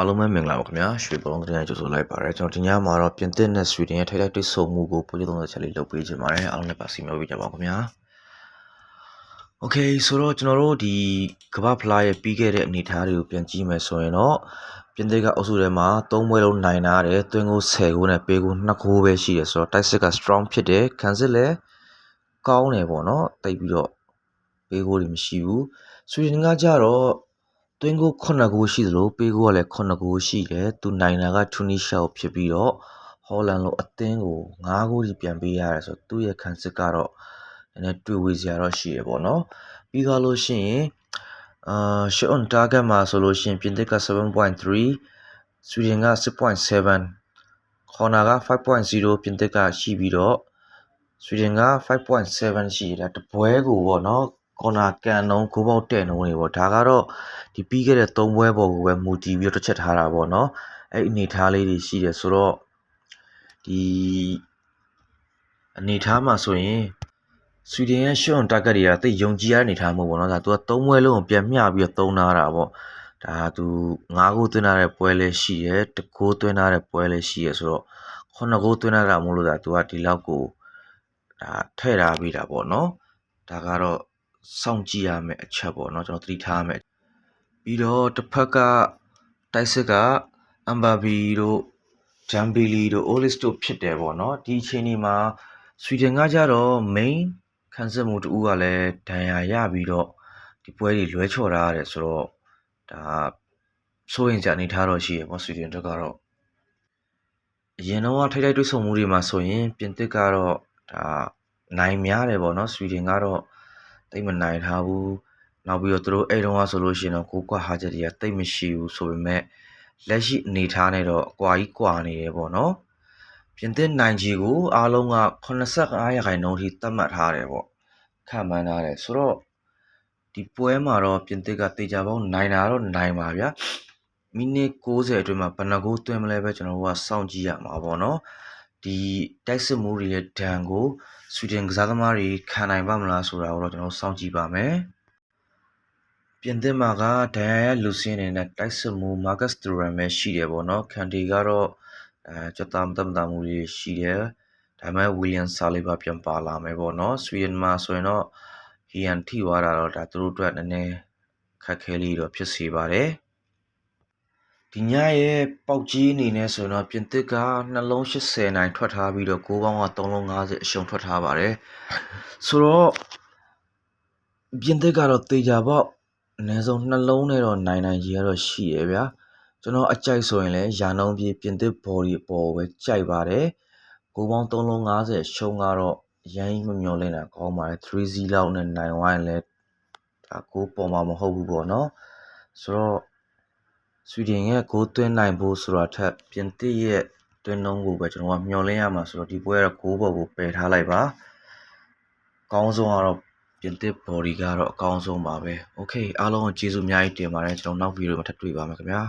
အားလုံးပဲမင်္ဂလာပါခင်ဗျာရွှေဘောလုံးသတင်းကြိုဆိုလိုက်ပါရစေကျွန်တော်ဒီညမှာတော့ပြင်သစ်နဲ့ဆွီဒင်ရဲ့ထိပ်တိုက်တွေ့ဆုံမှုကိုပို့30ချက်လေးလုပ်ပေးခြင်းပါတယ်အားလုံးလည်းပါစီမျှော်ပေးကြပါဦးခင်ဗျာโอเคဆိုတော့ကျွန်တော်တို့ဒီကမ္ဘာဖလားရဲ့ပြီးခဲ့တဲ့အနေအထားတွေကိုပြန်ကြည့်မယ်ဆိုရင်တော့ပြင်သစ်ကအုပ်စုထဲမှာ3ပွဲလုံးနိုင်လာတယ်သွင်းကို10ဂိုးနဲ့ပေးကို2ဂိုးပဲရှိတယ်ဆိုတော့တိုက်စစ်က strong ဖြစ်တယ်ခံစစ်လည်းကောင်းတယ်ပေါ့နော်တိတ်ပြီးတော့ပေးကိုတွေမရှိဘူးဆွီဒင်ကကြတော့သွင်းကို9ဂိုးရှိသလိုပေးကိုကလည်း9ဂိုးရှိတယ်သူနိုင်တာကတူနီးရှားကိုဖြစ်ပြီးတော့ဟောလန်လိုအသင်းကို9ဂိုးကြီးပြန်ပေးရတယ်ဆိုတော့သူ့ရဲ့ခံစစ်ကတော့နည်းနည်းတွေ့ဝေစရာတော့ရှိရပေါ့နော်ပြီးသွားလို့ရှိရင်shot on target မှာဆိုလို့ရှိရင်ပြင်သစ်က 7.3 ဆွီဒင်က 6.7 corner က 5.0 ပြင်သစ်ကရှိပြီးတော့ဆွီဒင်က 5.7 ရှိတယ်တပွဲကိုပေါ့နော်ကော်နာကန်နှုံးဂိုးပေါက်တဲ့နှုံးတွေပေါ့ဒါကတော့ဒီပြီးခဲ့တဲ့3ပွဲပေါ်ကိုပဲမူတည်ပြီးတော့တစ်ချက်ထားတာပေါ့နော်အဲ့အနေထားလေးတွေရှိတယ်ဆိုတော့ဒီအနေထားမှာဆိုရင်ဆွီဒင်ရဲ့ shot on target တွေကတိတ်ယုံကြည်ရတဲ့အနေထားမဟုတ်ပေါ့နော်ဒါသူက3ပွဲလုံးကိုပြန်မျှပြီးတော့သုံးထားတာပေါ့ဒါသူ9ဂိုးသွင်းထားတဲ့ပွဲလည်းရှိရယ်1ဂိုးသွင်းထားတဲ့ပွဲလည်းရှိရယ်ဆိုတော့9ဂိုးသွင်းထားတာမို့လို့ဒါသူကဒီလောက်ကိုဒါထည့်ထားပြီးတာပေါ့နော်ဒါကတော့စောင့်ကြည့်ရမယ်အချက်ပေါ့နော်ကျွန်တော်သတိထားမယ်ပြီးတော့တစ်ဖက်ကတိုက်စစ်ကအမ်ဘာဘီတို့ဂျမ်ဘီလီတို့အိုလစ်တို့ဖြစ်တယ်ပေါ့နော်ဒီအချိန်ဒီမှာဆွီဒင်ကကြတော့ main ခံစစ်မှုတူကလည်းဒဏ်ရာရပြီးတော့ဒီပွဲတွေလွဲချော်ထားရတယ်ဆိုတော့ဒါစိုးရင်ကြအနေထားတော့ရှိရပေါ့ဆွီဒင်တို့ကတော့အရင်တော့ထိုက်တွေ့ဆုံမှုတွေမှာဆိုရင်ပြင်သစ်ကတော့ဒါနိုင်များတယ်ပေါ့နော်ဆွီဒင်ကတော့တိတ်မနိုင်ထားဘူးနောက်ပြီးတော့သူတို့အဲ့တုန်းကဆိုလို့ရှိရင်တော့ကိုကွာဟာချက်တွေကတိတ်မရှိဘူးဆိုပေမဲ့လက်ရှိအနေထားနဲ့တော့အကွာကြီးကွာနေတယ်ပေါ့နော်ပြင်သစ်နိုင်ချီကိုအားလုံးက85%ထိသတ်မှတ်ထားတယ်ပေါ့ခန့်မှန်းထားတယ်ဆိုတော့ဒီပွဲမှာတော့ပြင်သစ်ကတေချာပေါင်းနိုင်တာတော့နိုင်ပါဗျာမိနစ်60အတွင်းမှာဘယ်နှဂိုးသွင်းမလဲပဲကျွန်တော်တို့ကစောင့်ကြည့်ရမှာပေါ့နော်ဒီတိုက်စစ်မှုတွေရဲ့ဒဏ်ကိုဆွီဒင်ကစားသမားတွေခံနိုင်ပါမလားဆိုတာကိုတော့ကျွန်တော်စောင့်ကြည့်ပါမယ်ပြင်သစ်မှာကဒန်ယာလူစင်းနေနဲ့တိုက်စစ်မှုမာကတ်စတူရန်ပဲရှိတယ်ပေါ့နော်ကန်တီကတော့ကြက်သားမတမှုတွေရှိတယ်ဒါပေမဲ့ဝီလျံဆာလီဘာပြန်ပါလာမယ်ပေါ့နော်ဆွီဒင်မှာဆိုရင်တော့ဟီယန်ထိသွားတာတော့ဒါသူတို့အတွက်နည်းနည်းခက်ခဲလေးတော့ဖြစ်စေပါတယ်ဒီညရဲ့ပေါက်ကြီးအနေနဲ့ဆိုတော့ပြင်သစ်ကနှလုံး80နိုင်ထွက်ထားပြီးတော့6ပေါင်းက3လုံး50အရှုံးထွက်ထားပါတယ်ဆိုတော့ပြင်သစ်ကတော့တေချာပေါက်အနည်းဆုံးနှလုံးနဲ့တော့နိုင်ကြီးရတော့ရှိရဗျာကျွန်တော်အကြိုက်ဆိုရင်လည်းရာနှုန်းပြေပြင်သစ်ဘော်ဒီအပေါ်ပဲကြိုက်ပါတယ်6ပေါင်း3လုံး50ရှုံးကတော့ရိုင်းမမျောလင့်တာကောင်းပါတယ်3-0လောက်နဲ့နိုင်ဝိုင်းလည်းဒါကိုပေါ်မှာမဟုတ်ဘူးပေါ့နော်ဆိုတော့ဆွီဒင်ရဲ့ဂိုးသွင်းနိုင်ဖို့ဆိုတာထက်ပြင်သစ်ရဲ့သွင်းနှုန်းကိုပဲကျွန်တော်ကမျှော်လင့်ရမှာဆိုတော့ဒီပွဲကတော့ဂိုးပေါ်ကိုပယ်ထားလိုက်ပါအကောင်းဆုံးကတော့ပြင်သစ်ဘော်ဒီကတော့အကောင်းဆုံးပါပဲโอเคအားလုံးကိုကျေးဇူးအများကြီးတင်ပါတယ်ကျွန်တော်နောက်ဗီဒီယိုမှာထပ်တွေ့ပါမယ်ခင်ဗျာ